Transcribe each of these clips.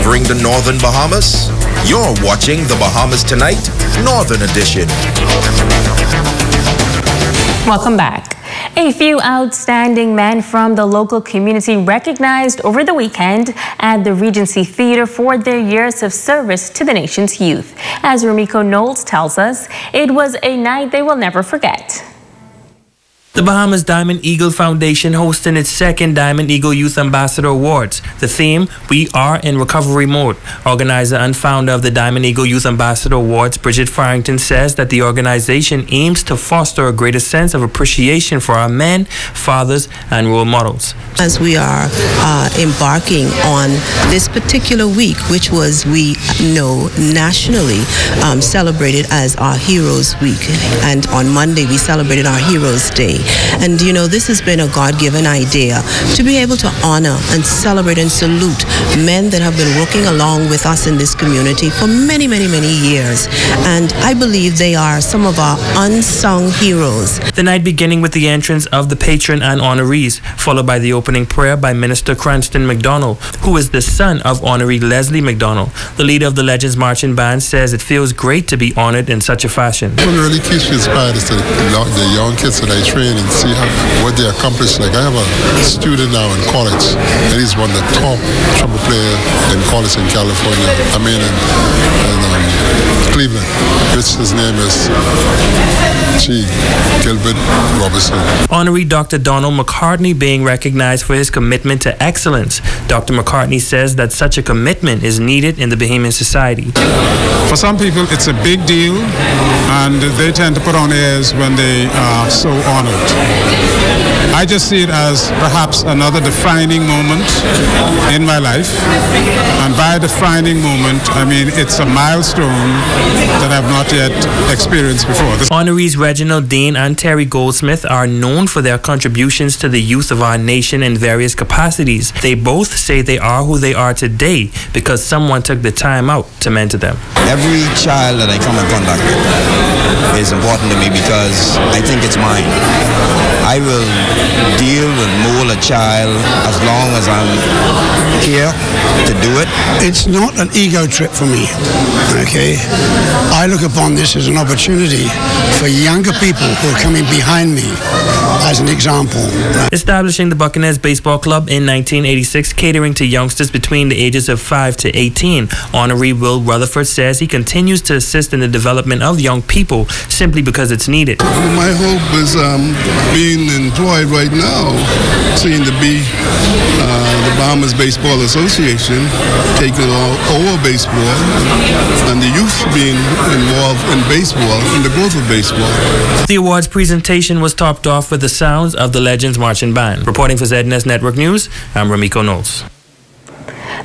covering the Northern Bahamas? You're watching the Bahamas Tonight, Northern Edition. Welcome back. A few outstanding men from the local community recognized over the weekend at the Regency Theater for their years of service to the nation's youth. As Ramiko Knowles tells us, it was a night they will never forget. The Bahamas Diamond Eagle Foundation hosting its second Diamond Eagle Youth Ambassador Awards. The theme, We Are in Recovery Mode. Organizer and founder of the Diamond Eagle Youth Ambassador Awards, Bridget Farrington, says that the organization aims to foster a greater sense of appreciation for our men, fathers, and role models. As we are embarking on this particular week, which was, we know, nationally celebrated as our Heroes Week. And on Monday, we celebrated our Heroes Day. And you know, this has been a God-given idea to be able to honor and celebrate and salute men that have been working along with us in this community for many, many, many years. And I believe they are some of our unsung heroes. The night beginning with the entrance of the patron and honorees, followed by the opening prayer by Minister Cranston McDonald, who is the son of honoree Leslie McDonald. The leader of the Legends Marching Band says it feels great to be honored in such a fashion. What really keeps me inspired is the young kids that I train and see what they accomplish. Like I have a student now in college, and he's one of the top trumpet player in college in California. I mean, in Cleveland. His name is Gilbert Robertson. Honoree Dr. Donald McCartney being recognized for his commitment to excellence. Dr. McCartney says that such a commitment is needed in the Bahamian society. For some people, it's a big deal, and they tend to put on airs when they are so honored. I just see it as perhaps another defining moment in my life. And by defining moment, I mean it's a milestone that I've not yet experienced before. Honorees Reginald Dean and Terry Goldsmith are known for their contributions to the youth of our nation in various capacities. They both say they are who they are today because someone took the time out to mentor them. Every child that I come in contact with is important to me because I think it's mine. I will deal and mold a child as long as I'm here to do it. It's not an ego trip for me, okay? I look upon this as an opportunity for younger people who are coming behind me as an example. Establishing the Buccaneers Baseball Club in 1986, catering to youngsters between the ages of 5 to 18, Honoree Will Rutherford says he continues to assist in the development of young people simply because it's needed. My hope is being employed right now, seeing to be the Bahamas Baseball Association taking over baseball and the youth being involved in baseball and the growth of baseball. The awards presentation was topped off with the sounds of the Legends Marching Band. Reporting for ZNS Network News, I'm Ramiko Knowles.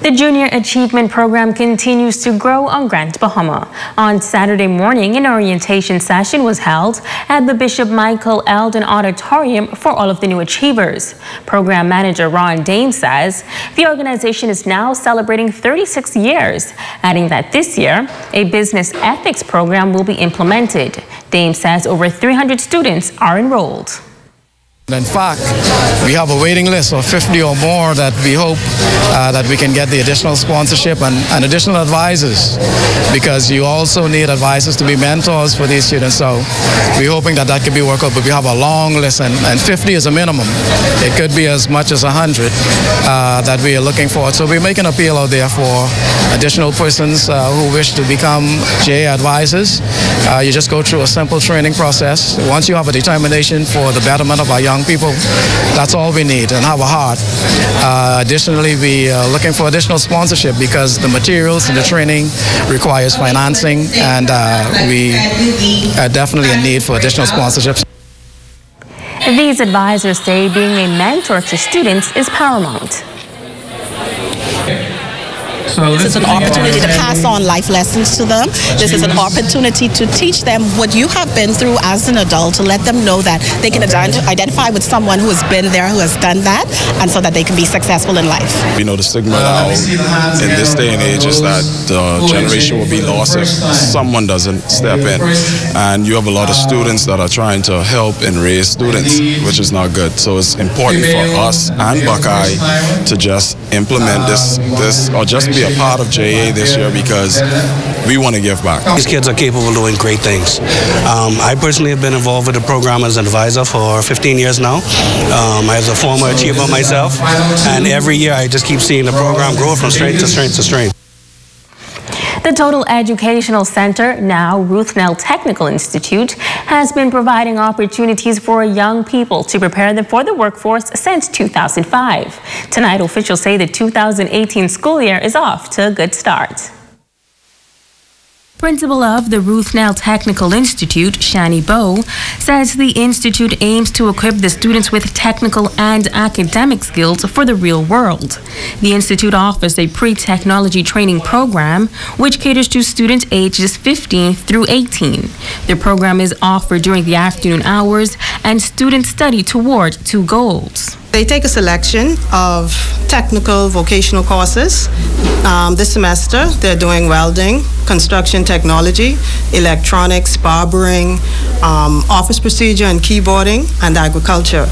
The Junior Achievement Program continues to grow on Grand Bahama. On Saturday morning, an orientation session was held at the Bishop Michael Eldon Auditorium for all of the new achievers. Program Manager Ron Dane says the organization is now celebrating 36 years, adding that this year, a business ethics program will be implemented. Dane says over 300 students are enrolled. In fact, we have a waiting list of 50 or more that we hope that we can get the additional sponsorship and additional advisors, because you also need advisors to be mentors for these students. So we're hoping that that could be worked out, but we have a long list, and 50 is a minimum. It could be as much as 100 that we are looking for. So we're making an appeal out there for additional persons who wish to become JA advisors. You just go through a simple training process. Once you have a determination for the betterment of our young people, that's all we need, and have a heart. Additionally, we are looking for additional sponsorship because the materials and the training requires financing, and we are definitely in need for additional sponsorships. These advisors say being a mentor to students is paramount. This is an opportunity to pass on life lessons to them. This is an opportunity to teach them what you have been through as an adult, to let them know that they can identify with someone who has been there, who has done that, and so that they can be successful in life. You know, the stigma now in this day and age is that the generation will be lost if someone doesn't step in. And you have a lot of students that are trying to help and raise students, which is not good. So it's important for us and Buckeye to just implement this or just be be a part of JA this year because we want to give back. These kids are capable of doing great things. I personally have been involved with the program as an advisor for 15 years now. I was a former achiever myself, and every year I just keep seeing the program grow from strength to strength to strength. The Total Educational Center, now Ruthnell Technical Institute, has been providing opportunities for young people to prepare them for the workforce since 2005. Tonight, officials say the 2018 school year is off to a good start. Principal of the Ruthnell Technical Institute, Shani Bowe, says the institute aims to equip the students with technical and academic skills for the real world. The institute offers a pre-technology training program which caters to students ages 15 through 18. The program is offered during the afternoon hours and students study toward two goals. They take a selection of technical vocational courses. This semester, they're doing welding, construction technology, electronics, barbering, office procedure and keyboarding, and agriculture.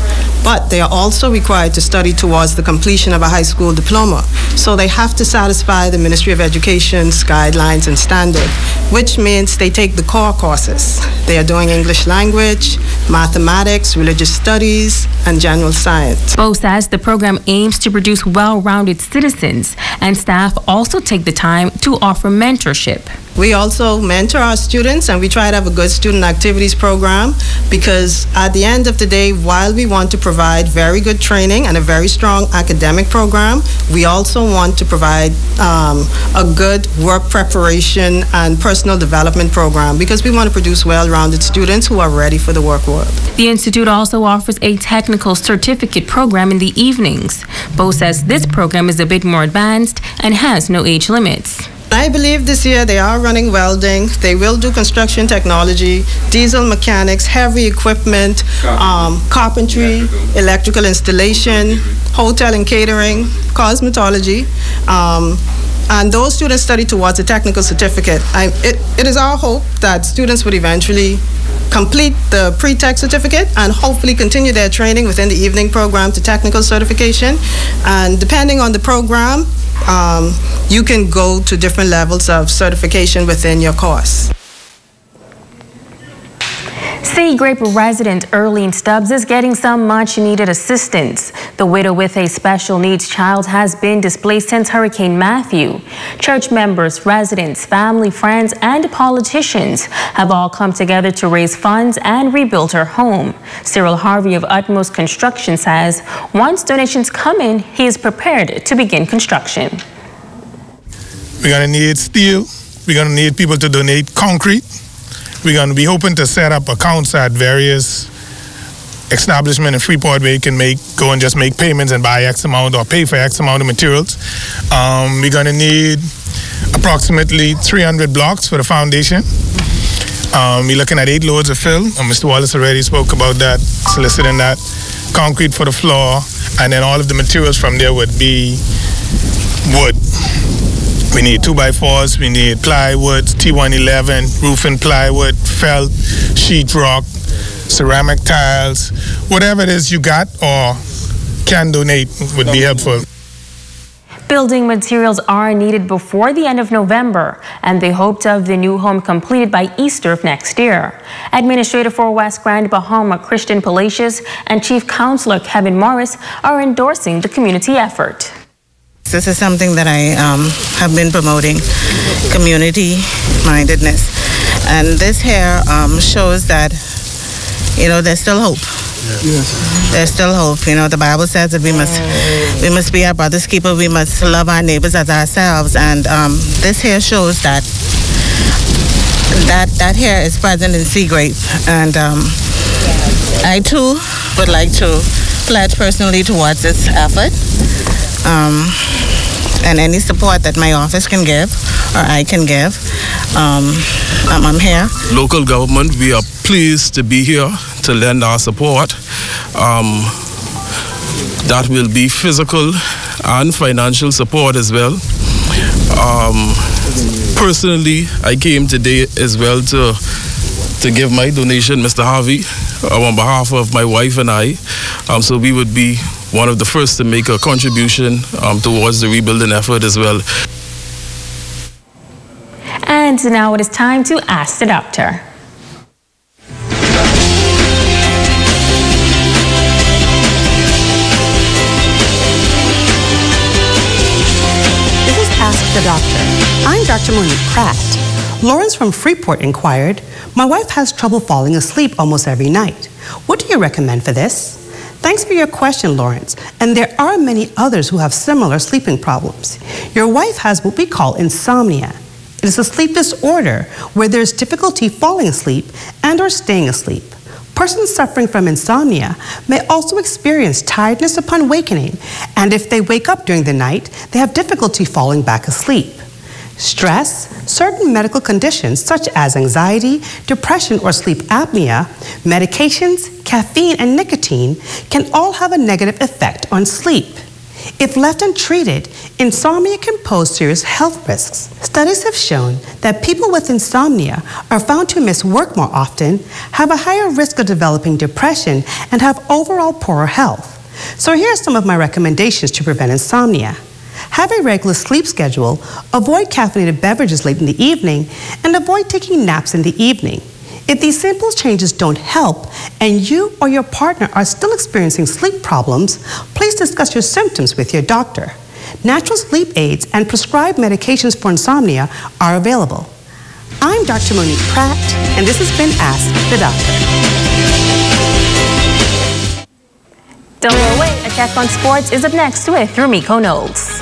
But they are also required to study towards the completion of a high school diploma. So they have to satisfy the Ministry of Education's guidelines and standard, which means they take the core courses. They are doing English language, mathematics, religious studies, and general science. Bowe says the program aims to produce well-rounded citizens, and staff also take the time to offer mentorship. We also mentor our students, and we try to have a good student activities program, because at the end of the day, while we want to provide very good training and a very strong academic program, we also want to provide a good work preparation and personal development program, because we want to produce well-rounded students who are ready for the work world. The institute also offers a technical certificate program in the evenings. Bowe says this program is a bit more advanced and has no age limits. I believe this year they are running welding. They will do construction technology, diesel mechanics, heavy equipment, carpentry, electrical installation, hotel and catering, cosmetology. And those students study towards a technical certificate. It is our hope that students would eventually complete the pre-tech certificate and hopefully continue their training within the evening program to technical certification. And depending on the program, you can go to different levels of certification within your course. Sea Grape resident Earlene Stubbs is getting some much-needed assistance. The widow with a special needs child has been displaced since Hurricane Matthew. Church members, residents, family, friends, and politicians have all come together to raise funds and rebuild her home. Cyril Harvey of Utmost Construction says once donations come in, he is prepared to begin construction. We're going to need steel. We're going to need people to donate concrete. We're going to be hoping to set up accounts at various establishments in Freeport where you can go and just make payments and buy X amount or pay for X amount of materials. We're going to need approximately 300 blocks for the foundation. We're looking at 8 loads of fill. Mr. Wallace already spoke about that, soliciting that. Concrete for the floor, and then all of the materials from there would be wood. We need 2x4s, we need plywood, T111, roofing plywood, felt, sheetrock, ceramic tiles, whatever it is you got or can donate would be helpful. Building materials are needed before the end of November, and they hope to have the new home completed by Easter of next year. Administrator for West Grand Bahama, Christian Palacios, and Chief Counselor Kevin Morris are endorsing the community effort. This is something that I have been promoting, community-mindedness. And this here shows that, there's still hope. Yes. There's still hope. The Bible says that we must be our brother's keeper. We must love our neighbors as ourselves. And this here shows that here is present in Sea Grape. And I, too, would like to pledge personally towards this effort. And any support that my office can give or I can give, I'm here. Local government, we are pleased to be here to lend our support. That will be physical and financial support as well. Personally, I came today as well to give my donation, Mr. Harvey, on behalf of my wife and I. So we would be one of the first to make a contribution towards the rebuilding effort as well. And now it is time to Ask the Doctor. This is Ask the Doctor. I'm Dr. Monique Pratt. Lawrence from Freeport inquired, "My wife has trouble falling asleep almost every night. What do you recommend for this?" Thanks for your question, Lawrence. And there are many others who have similar sleeping problems. Your wife has what we call insomnia. It is a sleep disorder where there is difficulty falling asleep and or staying asleep. Persons suffering from insomnia may also experience tiredness upon awakening, and if they wake up during the night, they have difficulty falling back asleep. Stress, certain medical conditions such as anxiety, depression, or sleep apnea, medications, caffeine, and nicotine can all have a negative effect on sleep. If left untreated, insomnia can pose serious health risks. Studies have shown that people with insomnia are found to miss work more often, have a higher risk of developing depression, and have overall poorer health. So here are some of my recommendations to prevent insomnia. Have a regular sleep schedule, avoid caffeinated beverages late in the evening, and avoid taking naps in the evening. If these simple changes don't help and you or your partner are still experiencing sleep problems, please discuss your symptoms with your doctor. Natural sleep aids and prescribed medications for insomnia are available. I'm Dr. Monique Pratt, and this has been Ask the Doctor. Don't go away. A check on sports is up next with Rumiko Knowles.